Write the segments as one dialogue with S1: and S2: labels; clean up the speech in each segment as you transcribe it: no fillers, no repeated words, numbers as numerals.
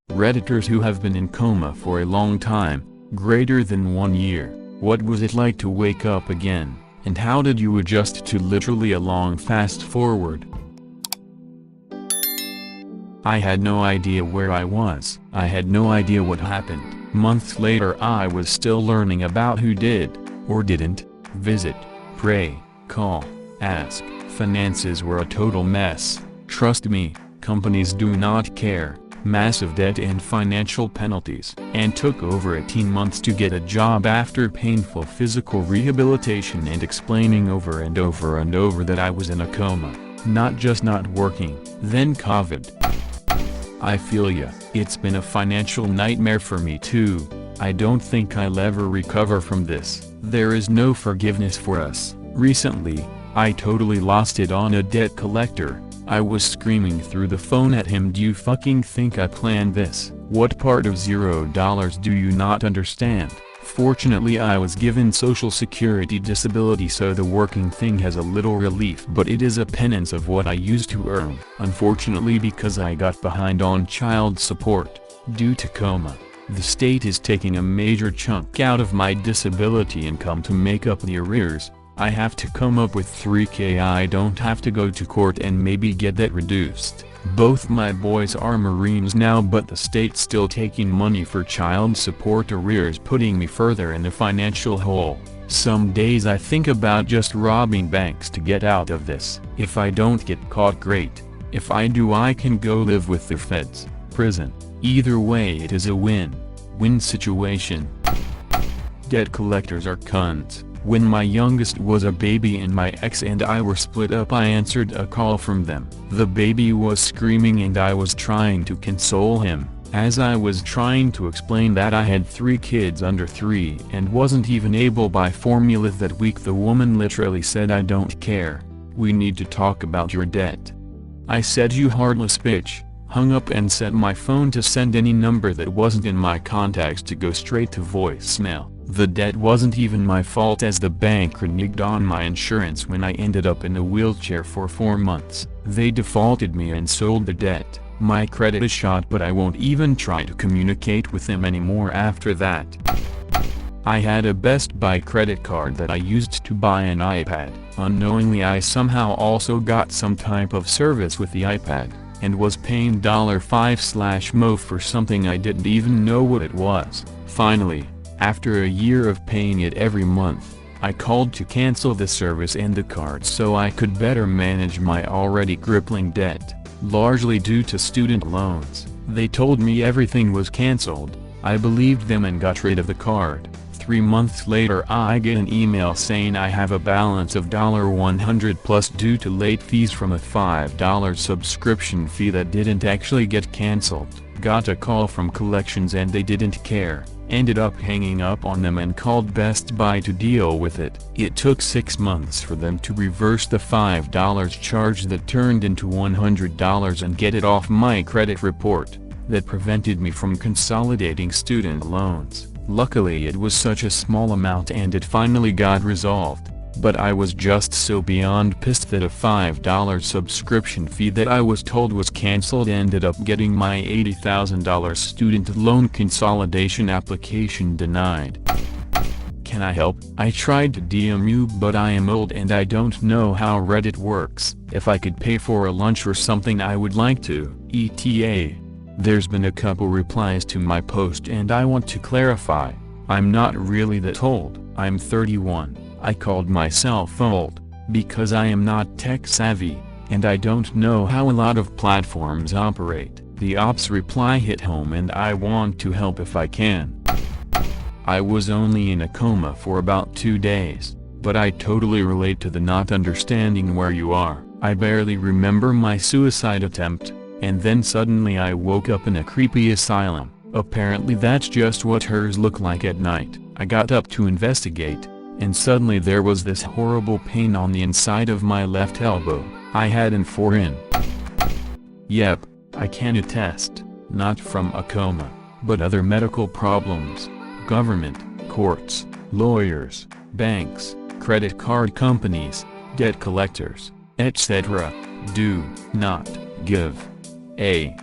S1: Redditors who have been in coma for a long time, greater than 1 year, what was it like to wake up again, and how did you adjust to literally a long fast forward? I had no idea where I was. I had no idea what happened. Months later I was still learning about who did, or didn't, visit, pray, call, ask. Finances were a total mess. Trust me, companies do not care. Massive debt and financial penalties. And took over 18 months to get a job after painful physical rehabilitation and explaining over and over and over that I was in a coma. Not just not working. Then COVID. I feel ya. It's been a financial nightmare for me too. I don't think I'll ever recover from this. There is no forgiveness for us. Recently, I totally lost it on a debt collector. I was screaming through the phone at him, "Do you fucking think I planned this? What part of $0 do you not understand?" Fortunately I was given Social Security disability, so the working thing has a little relief, but it is a penance of what I used to earn. Unfortunately, because I got behind on child support, due to coma, the state is taking a major chunk out of my disability income to make up the arrears. I have to come up with $3K. I don't have to go to court and maybe get that reduced. Both my boys are Marines now, but the state's still taking money for child support arrears, putting me further in the financial hole. Some days I think about just robbing banks to get out of this. If I don't get caught, great. If I do, I can go live with the feds, prison. Either way it is a win-win situation. Debt collectors are cunts. When my youngest was a baby and my ex and I were split up, I answered a call from them. The baby was screaming and I was trying to console him. As I was trying to explain that I had 3 kids under 3 and wasn't even able by formula that week, the woman literally said, "I don't care. We need to talk about your debt." I said, "You heartless bitch," hung up and set my phone to send any number that wasn't in my contacts to go straight to voicemail. The debt wasn't even my fault, as the bank reneged on my insurance when I ended up in a wheelchair for 4 months. They defaulted me and sold the debt. My credit is shot, but I won't even try to communicate with them anymore after that. I had a Best Buy credit card that I used to buy an iPad. Unknowingly I somehow also got some type of service with the iPad, and was paying $5/mo for something I didn't even know what it was. Finally, after a year of paying it every month, I called to cancel the service and the card so I could better manage my already crippling debt, largely due to student loans. They told me everything was canceled. I believed them and got rid of the card. 3 months later I get an email saying I have a balance of $100 plus due to late fees from a $5 subscription fee that didn't actually get canceled. Got a call from collections and they didn't care. Ended up hanging up on them and called Best Buy to deal with it. It took 6 months for them to reverse the $5 charge that turned into $100 and get it off my credit report. That prevented me from consolidating student loans. Luckily it was such a small amount and it finally got resolved. But I was just so beyond pissed that a $5 subscription fee that I was told was cancelled ended up getting my $80,000 student loan consolidation application denied. Can I help? I tried to DM you, but I am old and I don't know how Reddit works. If I could pay for a lunch or something I would like to, ETA. There's been a couple replies to my post and I want to clarify. I'm not really that old. I'm 31. I called myself old, because I am not tech savvy, and I don't know how a lot of platforms operate. The ops reply hit home and I want to help if I can. I was only in a coma for about 2 days, but I totally relate to the not understanding where you are. I barely remember my suicide attempt, and then suddenly I woke up in a creepy asylum. Apparently that's just what hers look like at night. I got up to investigate, and suddenly there was this horrible pain on the inside of my left elbow. I had an 4 in. Yep, I can attest, not from a coma, but other medical problems. Government, courts, lawyers, banks, credit card companies, debt collectors, etc. do not give a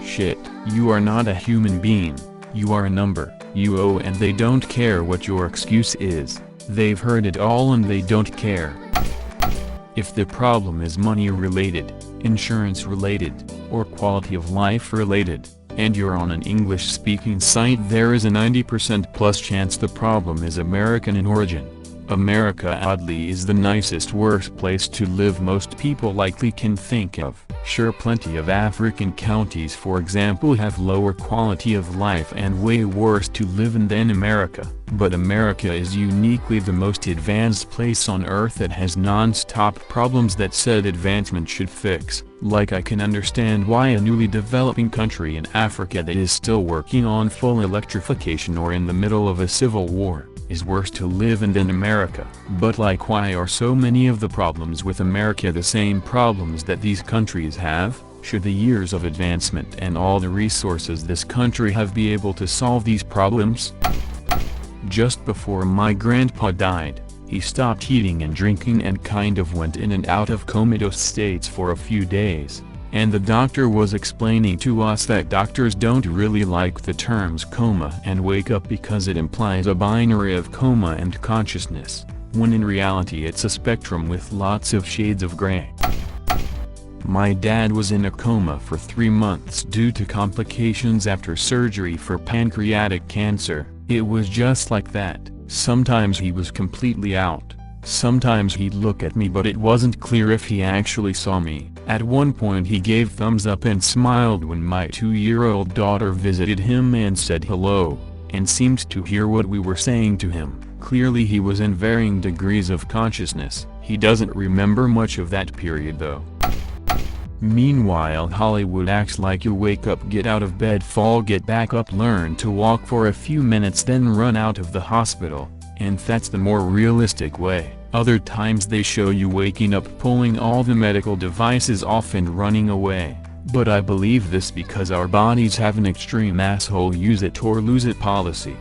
S1: shit. You are not a human being, you are a number, you owe, and they don't care what your excuse is. They've heard it all and they don't care. If the problem is money related, insurance related, or quality of life related, and you're on an English-speaking site, there is a 90% plus chance the problem is American in origin. America oddly is the nicest worst place to live most people likely can think of. Sure, plenty of African counties for example have lower quality of life and way worse to live in than America, but America is uniquely the most advanced place on earth that has non-stop problems that said advancement should fix. Like, I can understand why a newly developing country in Africa that is still working on full electrification or in the middle of a civil war is worse to live in than America. But like, why are so many of the problems with America the same problems that these countries have? Should the years of advancement and all the resources this country have be able to solve these problems? Just before my grandpa died, he stopped eating and drinking and kind of went in and out of comatose states for a few days. And the doctor was explaining to us that doctors don't really like the terms coma and wake up because it implies a binary of coma and consciousness, when in reality it's a spectrum with lots of shades of gray. My dad was in a coma for 3 months due to complications after surgery for pancreatic cancer. It was just like that. Sometimes he was completely out. Sometimes he'd look at me but it wasn't clear if he actually saw me. At one point he gave thumbs up and smiled when my 2-year-old daughter visited him and said hello, and seemed to hear what we were saying to him. Clearly he was in varying degrees of consciousness. He doesn't remember much of that period though. Meanwhile, Hollywood acts like you wake up, get out of bed, fall, get back up, learn to walk for a few minutes, then run out of the hospital, and that's the more realistic way. Other times they show you waking up, pulling all the medical devices off and running away. But I believe this because our bodies have an extreme asshole use it or lose it policy.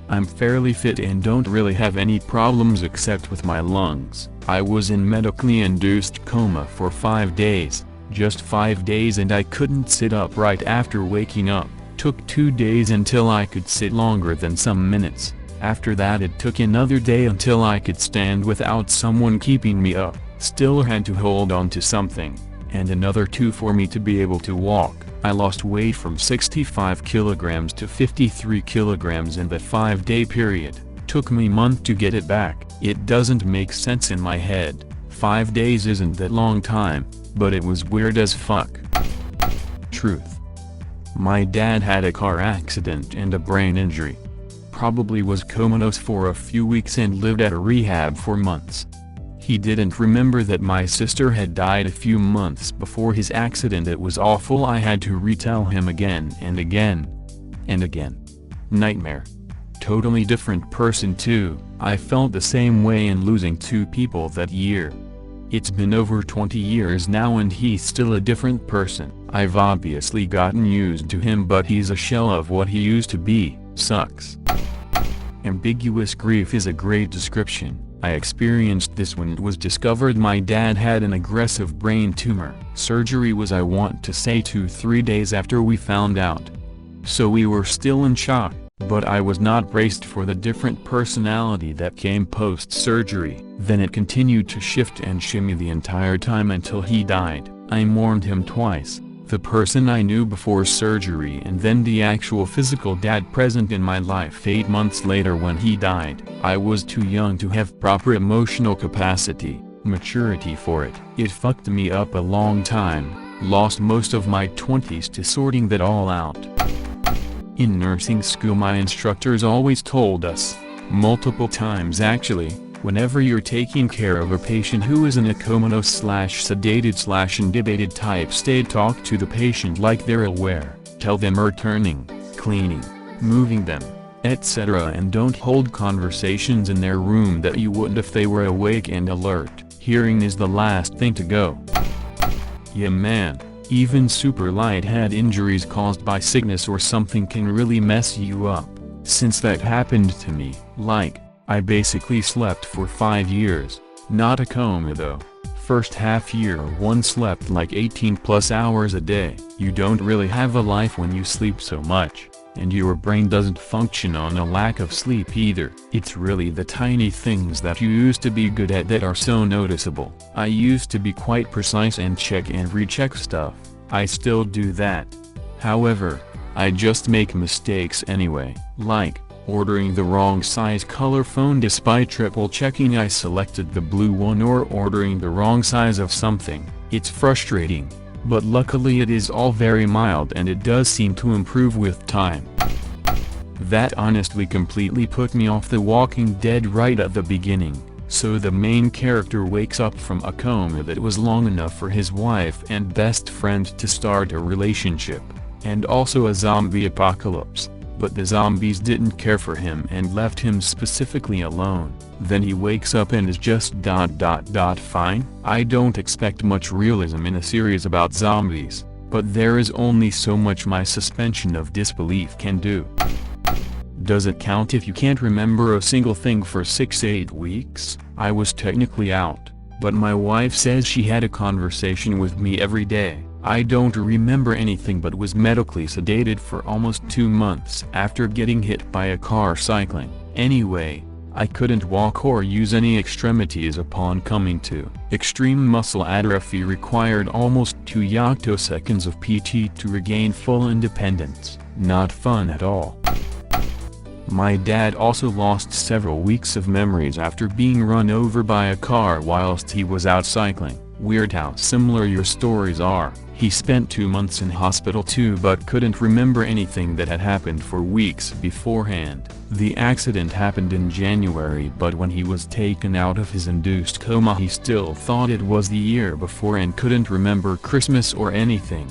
S1: I'm fairly fit and don't really have any problems except with my lungs. I was in medically induced coma for 5 days, just 5 days, and I couldn't sit up right after waking up. Took 2 days until I could sit longer than some minutes. After that it took another day until I could stand without someone keeping me up. Still had to hold on to something, and another 2 for me to be able to walk. I lost weight from 65 kilograms to 53 kilograms in the 5-day period. Took me a month to get it back. It doesn't make sense in my head. 5 days isn't that long time, but it was weird as fuck. Truth. My dad had a car accident and a brain injury. Probably was comatose for a few weeks and lived at a rehab for months. He didn't remember that my sister had died a few months before his accident. It was awful. I had to retell him again and again. And again. Nightmare. Totally different person too. I felt the same way in losing 2 people that year. It's been over 20 years now and he's still a different person. I've obviously gotten used to him, but he's a shell of what he used to be. Sucks. Ambiguous grief is a great description. I experienced this when it was discovered my dad had an aggressive brain tumor. Surgery was, I want to say, 2-3 days after we found out. So we were still in shock, but I was not braced for the different personality that came post-surgery. Then it continued to shift and shimmy the entire time until he died. I mourned him twice. The person I knew before surgery and then the actual physical dad present in my life 8 months later when he died. I was too young to have proper emotional capacity, maturity for it. It fucked me up a long time. Lost most of my 20s to sorting that all out. In nursing school my instructors always told us, multiple times actually, whenever you're taking care of a patient who is in a comatose/sedated/intubated type state, talk to the patient like they're aware, tell them are turning, cleaning, moving them, etc., and don't hold conversations in their room that you wouldn't if they were awake and alert. Hearing is the last thing to go. Yeah man, even super light head injuries caused by sickness or something can really mess you up. Since that happened to me, I basically slept for 5 years. Not a coma though. first half year one slept like 18 plus hours a day. You don't really have a life when you sleep so much, and your brain doesn't function on a lack of sleep either. It's really the tiny things that you used to be good at that are so noticeable. I used to be quite precise and check and recheck stuff. I still do that. However, I just make mistakes anyway, like ordering the wrong size color phone despite triple checking I selected the blue one, or ordering the wrong size of something. It's frustrating, but luckily it is all very mild and it does seem to improve with time. That honestly completely put me off The Walking Dead right at the beginning. So the main character wakes up from a coma that was long enough for his wife and best friend to start a relationship, and also a zombie apocalypse. But the zombies didn't care for him and left him specifically alone. Then he wakes up and is just fine. I don't expect much realism in a series about zombies, but there is only so much my suspension of disbelief can do. Does it count if you can't remember a single thing for 6-8 weeks? I was technically out, but my wife says she had a conversation with me every day. I don't remember anything but was medically sedated for almost 2 months after getting hit by a car cycling. Anyway, I couldn't walk or use any extremities upon coming to. Extreme muscle atrophy required almost 2 yoctoseconds of PT to regain full independence. Not fun at all. My dad also lost several weeks of memories after being run over by a car whilst he was out cycling. Weird how similar your stories are. He spent 2 months in hospital too but couldn't remember anything that had happened for weeks beforehand. The accident happened in January, but when he was taken out of his induced coma he still thought it was the year before and couldn't remember Christmas or anything.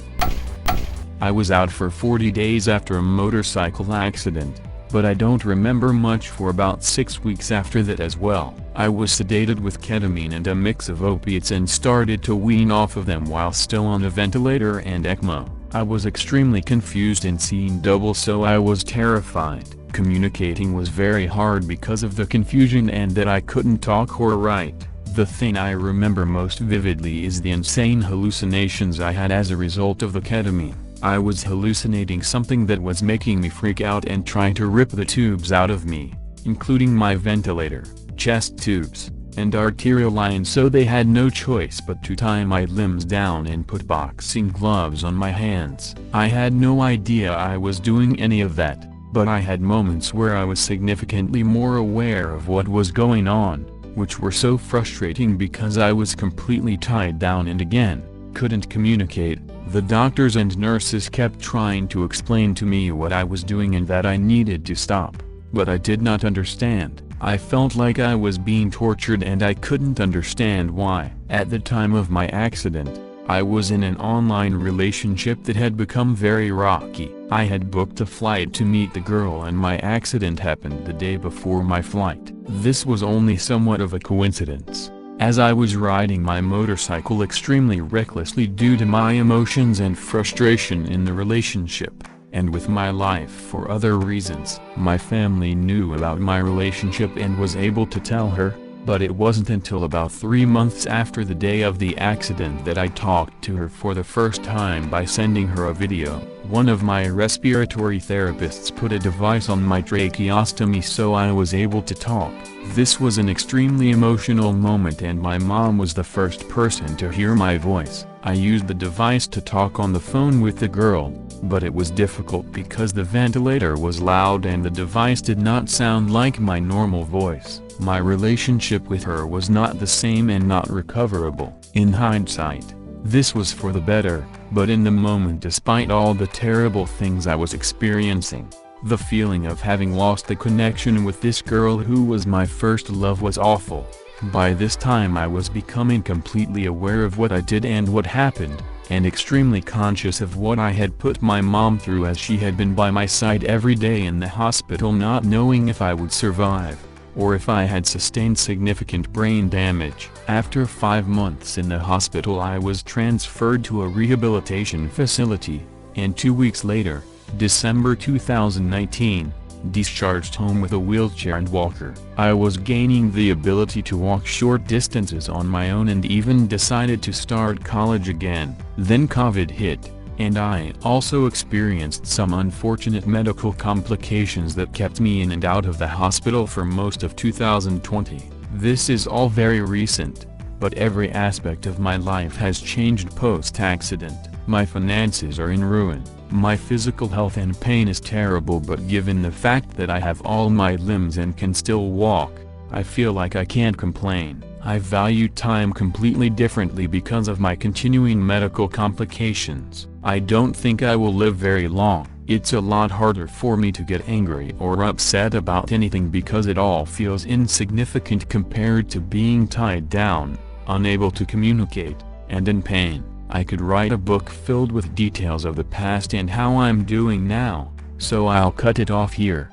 S1: I was out for 40 days after a motorcycle accident, but I don't remember much for about 6 weeks after that as well. I was sedated with ketamine and a mix of opiates and started to wean off of them while still on a ventilator and ECMO. I was extremely confused and seeing double, so I was terrified. Communicating was very hard because of the confusion and that I couldn't talk or write. The thing I remember most vividly is the insane hallucinations I had as a result of the ketamine. I was hallucinating something that was making me freak out and trying to rip the tubes out of me, including my ventilator, chest tubes, and arterial lines, so they had no choice but to tie my limbs down and put boxing gloves on my hands. I had no idea I was doing any of that, but I had moments where I was significantly more aware of what was going on, which were so frustrating because I was completely tied down and again, couldn't communicate. The doctors and nurses kept trying to explain to me what I was doing and that I needed to stop, but I did not understand. I felt like I was being tortured and I couldn't understand why. At the time of my accident, I was in an online relationship that had become very rocky. I had booked a flight to meet the girl and my accident happened the day before my flight. This was only somewhat of a coincidence, as I was riding my motorcycle extremely recklessly due to my emotions and frustration in the relationship, and with my life for other reasons. My family knew about my relationship and was able to tell her, but it wasn't until about 3 months after the day of the accident that I talked to her for the first time by sending her a video. One of my respiratory therapists put a device on my tracheostomy so I was able to talk. This was an extremely emotional moment and my mom was the first person to hear my voice. I used the device to talk on the phone with the girl, but it was difficult because the ventilator was loud and the device did not sound like my normal voice. My relationship with her was not the same and not recoverable. In hindsight, this was for the better, but in the moment, despite all the terrible things I was experiencing, the feeling of having lost the connection with this girl who was my first love was awful. By this time I was becoming completely aware of what I did and what happened, and extremely conscious of what I had put my mom through, as she had been by my side every day in the hospital, not knowing if I would survive, or if I had sustained significant brain damage. After 5 months in the hospital I was transferred to a rehabilitation facility, and 2 weeks later, December 2019, discharged home with a wheelchair and walker. I was gaining the ability to walk short distances on my own and even decided to start college again. Then COVID hit, and I also experienced some unfortunate medical complications that kept me in and out of the hospital for most of 2020. This is all very recent, but every aspect of my life has changed post-accident. My finances are in ruin. My physical health and pain is terrible, but given the fact that I have all my limbs and can still walk, I feel like I can't complain. I value time completely differently because of my continuing medical complications. I don't think I will live very long. It's a lot harder for me to get angry or upset about anything because it all feels insignificant compared to being tied down, unable to communicate, and in pain. I could write a book filled with details of the past and how I'm doing now, so I'll cut it off here.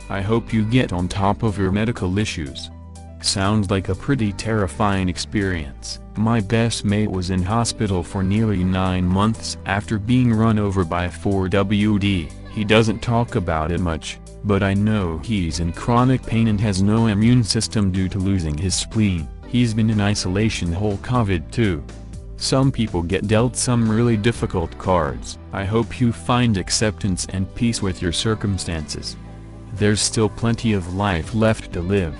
S1: I hope you get on top of your medical issues. Sounds like a pretty terrifying experience. My best mate was in hospital for nearly 9 months after being run over by a 4WD. He doesn't talk about it much, but I know he's in chronic pain and has no immune system due to losing his spleen. He's been in isolation whole COVID too. Some people get dealt some really difficult cards. I hope you find acceptance and peace with your circumstances. There's still plenty of life left to live.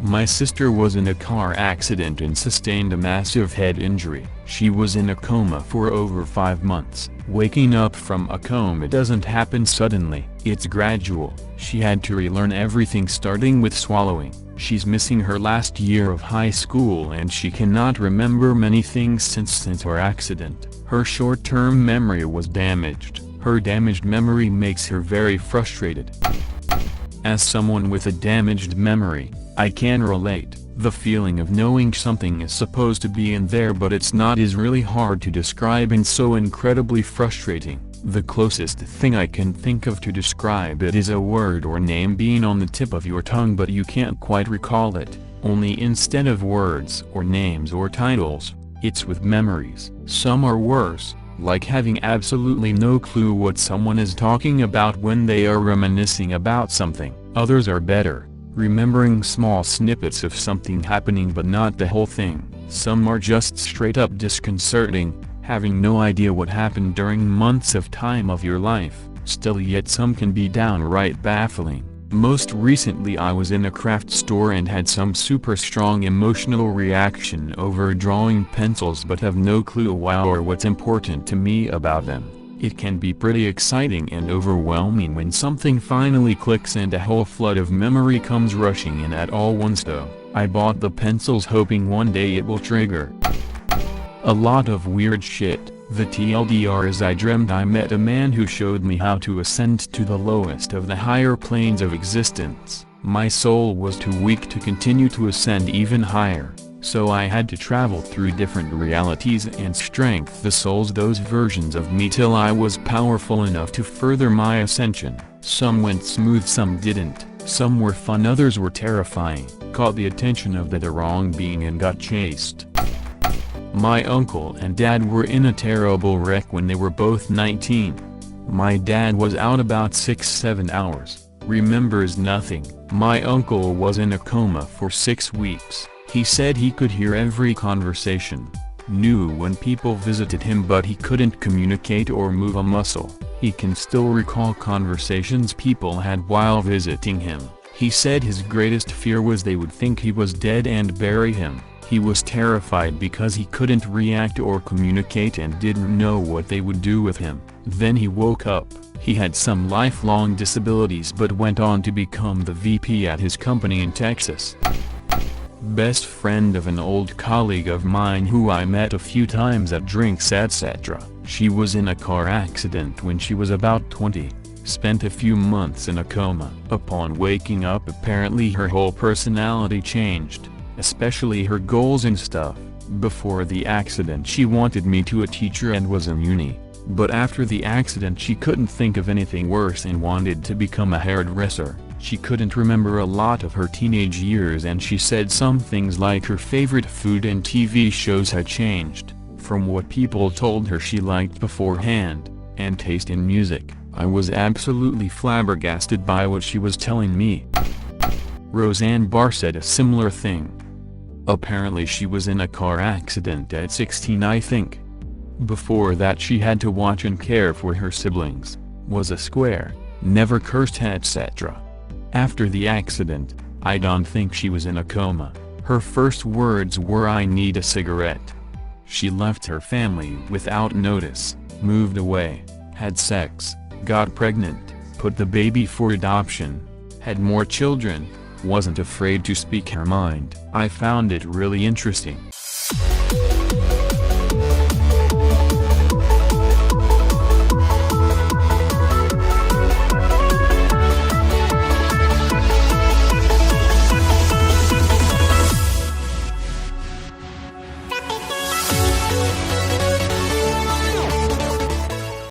S1: My sister was in a car accident and sustained a massive head injury. She was in a coma for over 5 months. Waking up from a coma doesn't happen suddenly, it's gradual. She had to relearn everything starting with swallowing. She's missing her last year of high school and she cannot remember many things since her accident. Her short-term memory was damaged. Her damaged memory makes her very frustrated. As someone with a damaged memory, I can relate. The feeling of knowing something is supposed to be in there but it's not is really hard to describe and so incredibly frustrating. The closest thing I can think of to describe it is a word or name being on the tip of your tongue but you can't quite recall it, only instead of words or names or titles, it's with memories. Some are worse, like having absolutely no clue what someone is talking about when they are reminiscing about something. Others are better, remembering small snippets of something happening but not the whole thing. Some are just straight up disconcerting, having no idea what happened during months of time of your life. Still, yet some can be downright baffling. Most recently I was in a craft store and had some super strong emotional reaction over drawing pencils but have no clue why or what's important to me about them. It can be pretty exciting and overwhelming when something finally clicks and a whole flood of memory comes rushing in at all once though. I bought the pencils hoping one day it will trigger a lot of weird shit. The TLDR is I dreamt I met a man who showed me how to ascend to the lowest of the higher planes of existence. My soul was too weak to continue to ascend even higher, so I had to travel through different realities and strengthen the souls those versions of me till I was powerful enough to further my ascension. Some went smooth, some didn't. Some were fun, others were terrifying, caught the attention of the wrong being and got chased. My uncle and dad were in a terrible wreck when they were both 19. My dad was out about 6-7 hours, remembers nothing. My uncle was in a coma for 6 weeks. He said he could hear every conversation, knew when people visited him but he couldn't communicate or move a muscle. He can still recall conversations people had while visiting him. He said his greatest fear was they would think he was dead and bury him. He was terrified because he couldn't react or communicate and didn't know what they would do with him. Then he woke up. He had some lifelong disabilities but went on to become the VP at his company in Texas. Best friend of an old colleague of mine who I met a few times at drinks etc. She was in a car accident when she was about 20. Spent a few months in a coma. Upon waking up apparently her whole personality changed, especially her goals and stuff. Before the accident she wanted me to a teacher and was in uni, but after the accident she couldn't think of anything worse and wanted to become a hairdresser. She couldn't remember a lot of her teenage years and she said some things like her favorite food and TV shows had changed from what people told her she liked beforehand, and taste in music. I was absolutely flabbergasted by what she was telling me. Roseanne Barr said a similar thing. Apparently she was in a car accident at 16, I think. Before that she had to watch and care for her siblings, was a square, never cursed, etc. After the accident, I don't think she was in a coma. Her first words were, "I need a cigarette." She left her family without notice, moved away, had sex, got pregnant, put the baby for adoption, had more children, wasn't afraid to speak her mind. I found it really interesting.